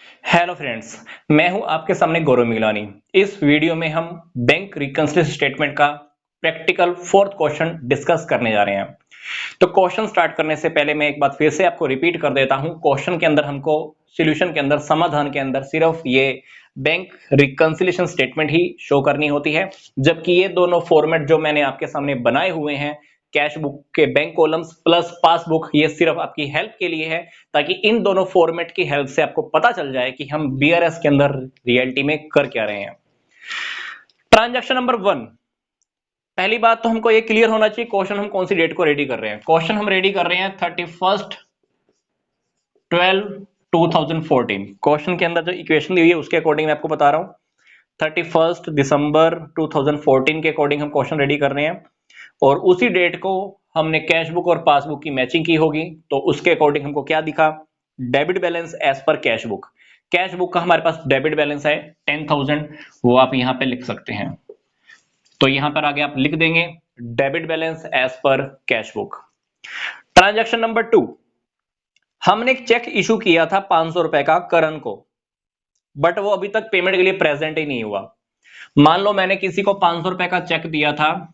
Hello friends, मैं हूं आपके सामने गौरव मिगलानी। इस वीडियो में हम बैंक रिकंसिलिएशन स्टेटमेंट का प्रैक्टिकल फोर्थ क्वेश्चन डिस्कस करने जा रहे हैं। तो क्वेश्चन स्टार्ट करने से पहले मैं एक बात फिर से आपको रिपीट कर देता हूं। क्वेश्चन के अंदर हमको सॉल्यूशन के अंदर समाधान के अंदर सिर्फ ये बैंक रिकंसिलिएशन स्टेटमेंट ही शो करनी होती है, जबकि ये दोनों फॉर्मेट जो मैंने आपके सामने बनाए हुए हैं कैश बुक के बैंक कॉलम्स प्लस पासबुक, ये सिर्फ आपकी हेल्प के लिए है ताकि इन दोनों फॉर्मेट की हेल्प से आपको पता चल जाए कि हम बीआरएस के अंदर रियलिटी में कर क्या रहे हैं। ट्रांजैक्शन नंबर 1, पहली बात तो हमको ये क्लियर होना चाहिए क्वेश्चन हम कौन सी डेट को रेडी कर रहे हैं। क्वेश्चन हम रेडी कर रहे हैं 31/12/2014। क्वेश्चन के अंदर जो इक्वेशन दी हुई है उसके अकॉर्डिंग मैं आपको बता रहा हूं। 31 दिसंबर 2014 के अकॉर्डिंग हम क्वेश्चन रेडी कर रहे हैं और उसी डेट को हमने कैश बुक और पासबुक की मैचिंग की होगी। तो उसके अकॉर्डिंग हमको क्या दिखा, debit balance as per cash book. Cash book का हमारे पास डेबिट बैलेंस है 10,000, वो आप यहां पे लिख सकते हैं। तो यहां पर आगे आप लिख देंगे debit balance as per cash book. Transaction number 2, हमने एक चेक इशू किया था 500 रुपए का करण को, बट वो अभी तक पेमेंट के लिए प्रेजेंट ही नहीं हुआ। मान लो मैंने किसी को 500 रुपए का चेक दिया था,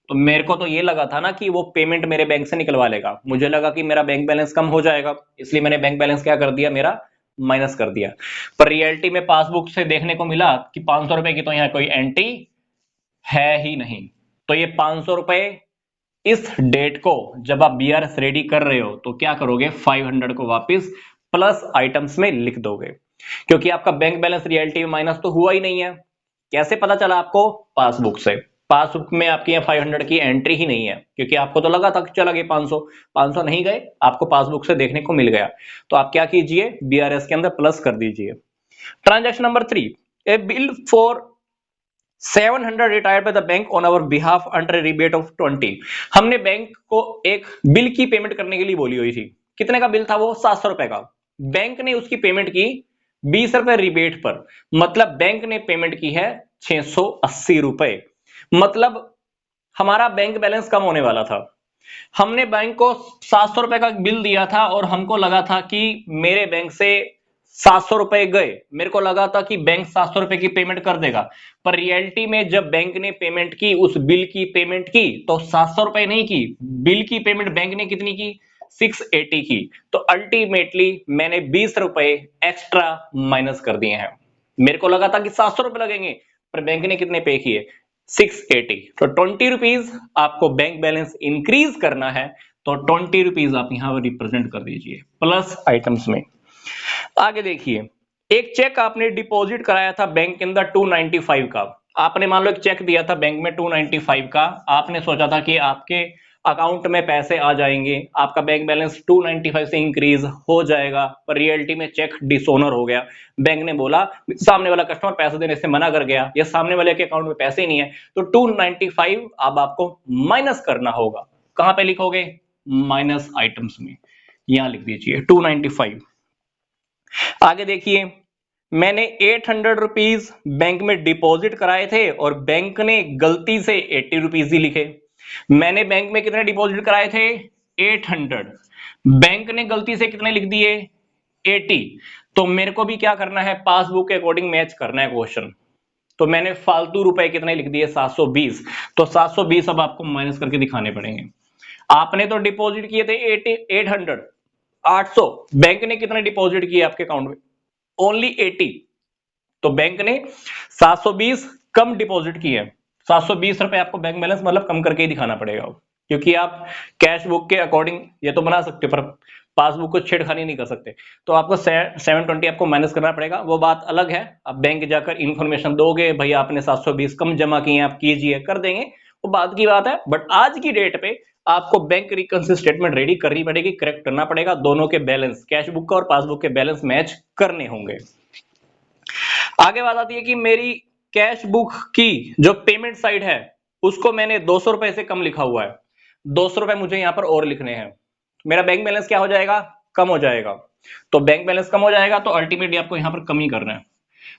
तो मेरे को तो ये लगा था ना कि वो पेमेंट मेरे बैंक से निकलवा लेगा। मुझे लगा कि मेरा बैंक बैलेंस कम हो जाएगा, इसलिए मैंने बैंक बैलेंस क्या कर दिया, मेरा माइनस कर दिया। पर रियलिटी में पासबुक से देखने को मिला कि 500 रुपए की तो यहाँ कोई एंट्री है ही नहीं। तो ये 500 रुपए इस डेट को जब आप बीआरएस रेडी कर रहे हो तो क्या करोगे, 500 को वापस प्लस आइटम्स में लिख दोगे, क्योंकि आपका बैंक बैलेंस रियलिटी में माइनस तो हुआ ही नहीं है। कैसे पता चला आपको, पासबुक से। पासबुक में आपकी यहाँ 500 की एंट्री ही नहीं है, क्योंकि आपको तो लगा था कि चला गया 500 नहीं गए, आपको पासबुक से देखने को मिल गया। तो आप क्या कीजिए, बीआरएस के अंदर प्लस कर दीजिए। Transaction number 3, a bill for 700 retired by the bank on our behalf under rebate of 20। हमने बैंक को एक बिल की पेमेंट करने के लिए बोली हुई थी। कितने का बिल था वो, 700 रुपए का। बैंक ने उसकी पेमेंट की 20 रुपए रिबेट पर, मतलब बैंक ने पेमेंट की है 680 रुपए। मतलब हमारा बैंक बैलेंस कम होने वाला था। हमने बैंक को 700 रुपए का बिल दिया था और हमको लगा था कि मेरे बैंक से 700 रुपए गए, मेरे को लगा था कि बैंक 700 रुपए की पेमेंट कर देगा। पर रियलिटी में जब बैंक ने पेमेंट की, उस बिल की पेमेंट की, तो 700 रुपए नहीं की, बिल की पेमेंट बैंक ने कितनी की, 680 की। तो अल्टीमेटली मैंने 20 रुपए एक्स्ट्रा माइनस कर दिए हैं। मेरे को लगा था कि 700 रुपए लगेंगे, पर बैंक ने कितने पे किए, 680। तो 20 रुपीज आपको बैंक बैलेंस इंक्रीज करना है, तो 20 रुपीज आप यहां रिप्रेजेंट कर दीजिए प्लस आइटम्स में। आगे देखिए, एक चेक आपने डिपॉजिट कराया था बैंक के अंदर 295 का। आपने मान लो एक चेक दिया था बैंक में 295 का, आपने सोचा था कि आपके अकाउंट में पैसे आ जाएंगे, आपका बैंक बैलेंस 295 से इंक्रीज हो जाएगा। पर रियलिटी में चेक डिसोनर हो गया। बैंक ने बोला, सामने वाला कस्टमर पैसे देने से मना कर गया, या सामने वाले के अकाउंट में पैसे ही नहीं है, तो 295 अब आपको माइनस करना होगा। कहां पे लिखोगे, माइनस आइटम्स में, यहां लिख दीजिए 295। आगे देखिए, मैंने 800 रुपीज बैंक में डिपॉजिट कराए थे और बैंक ने गलती से 80 रुपीज ही लिखे। मैंने बैंक में कितने डिपॉजिट कराए थे, 800, बैंक ने गलती से कितने लिख दिए, 80। तो मेरे को भी क्या करना है, पासबुक के अकॉर्डिंग मैच करना है क्वेश्चन। तो मैंने फालतू रुपए कितने लिख दिए, 720। तो 720 अब आपको माइनस करके दिखाने पड़ेंगे। आपने तो डिपॉजिट किए थे 800, 800, बैंक ने कितने डिपॉजिट किए आपके अकाउंट में, ओनली 80। तो बैंक ने 720 कम डिपॉजिट किए। 720 रुपए आपको बैंक बैलेंस मतलब कम करके ही दिखाना पड़ेगा, क्योंकि आप कैश बुक के अकॉर्डिंग ये तो बना सकते हो, पर पासबुक को छेड़खानी नहीं कर सकते। तो आपको 720 आपको माइनस करना पड़ेगा, वो बात अलग है। अब बैंक जाकर इंफॉर्मेशन दोगे, भाई आपने 720 कम जमा किए, आप कीजिए, कर देंगे, वो बात की बात है। बट आज की डेट पे आपको बैंक रिकंसिलिएशन स्टेटमेंट रेडी करनी पड़ेगी, करेक्ट करना पड़ेगा, दोनों के बैलेंस, कैश बुक का और पासबुक के बैलेंस मैच करने होंगे। आगे बात आती है कि मेरी कैश बुक की जो पेमेंट साइड है उसको मैंने 200 रुपए से कम लिखा हुआ है, 200 रुपए मुझे यहां पर और लिखने हैं। मेरा बैंक बैलेंस क्या हो जाएगा, कम हो जाएगा। तो बैंक बैलेंस कम हो जाएगा तो अल्टीमेटली आपको यहां पर कम ही करना है।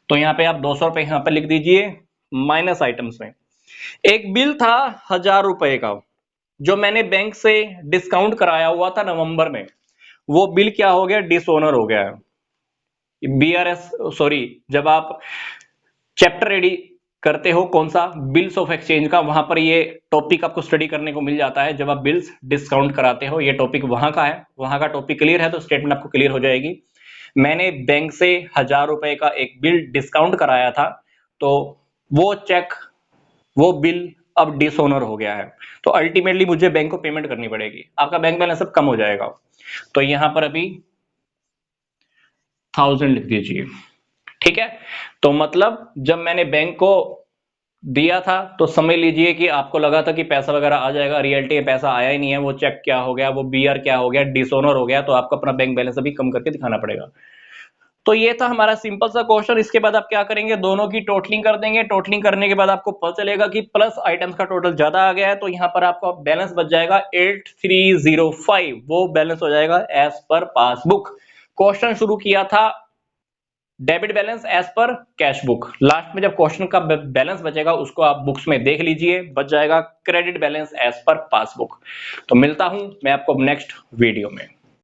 तो यहां पे आप 200 रुपए यहां पर लिख दीजिए माइनस आइटम्स में। एक बिल था 1000 रुपए का, जो मैंने बैंक से डिस्काउंट कराया हुआ था नवंबर में, वो बिल क्या हो गया, डिसओनर हो गया है। BRS सॉरी, जब आप चैप्टर रेडी करते हो कौन सा, बिल्स ऑफ एक्सचेंज का, वहां पर ये टॉपिक आपको स्टडी करने को मिल जाता है। जब आप बिल्स डिस्काउंट कराते हो, ये टॉपिक वहां का है, वहां का टॉपिक क्लियर है तो स्टेटमेंट आपको क्लियर हो जाएगी। मैंने बैंक से 1000 रुपए का एक बिल डिस्काउंट कराया था, तो वो चेक, वो बिल अब डिसऑनर हो गया है, तो अल्टीमेटली मुझे बैंक को पेमेंट करनी पड़ेगी, आपका बैंक बैलेंस अब कम हो जाएगा। तो यहां पर अभी 1000 लिख दीजिए, ठीक है। तो मतलब जब मैंने बैंक को दिया था तो समझ लीजिए कि आपको लगा था कि पैसा वगैरह आ जाएगा, रियलिटी में पैसा आया ही नहीं है, वो चेक क्या हो गया, वो बीआर क्या हो गया, डिसऑनर हो गया, तो आपको अपना बैंक बैलेंस अभी कम करके दिखाना पड़ेगा। तो ये था हमारा सिंपल सा क्वेश्चन। इसके बाद आप क्या करेंगे, दोनों की टोटलिंग कर देंगे। टोटलिंग करने के बाद आपको पता चलेगा कि प्लस आइटम्स का टोटल ज्यादा आ गया है, तो यहां पर आपका बैलेंस बच जाएगा 8305, वो बैलेंस हो जाएगा एज पर पासबुक। क्वेश्चन शुरू किया था debit balance as per cash book, last में जब क्वेश्चन का बैलेंस बचेगा उसको आप बुक्स में देख लीजिए, बच जाएगा credit balance as per passbook. तो मिलता हूं मैं आपको नेक्स्ट वीडियो में।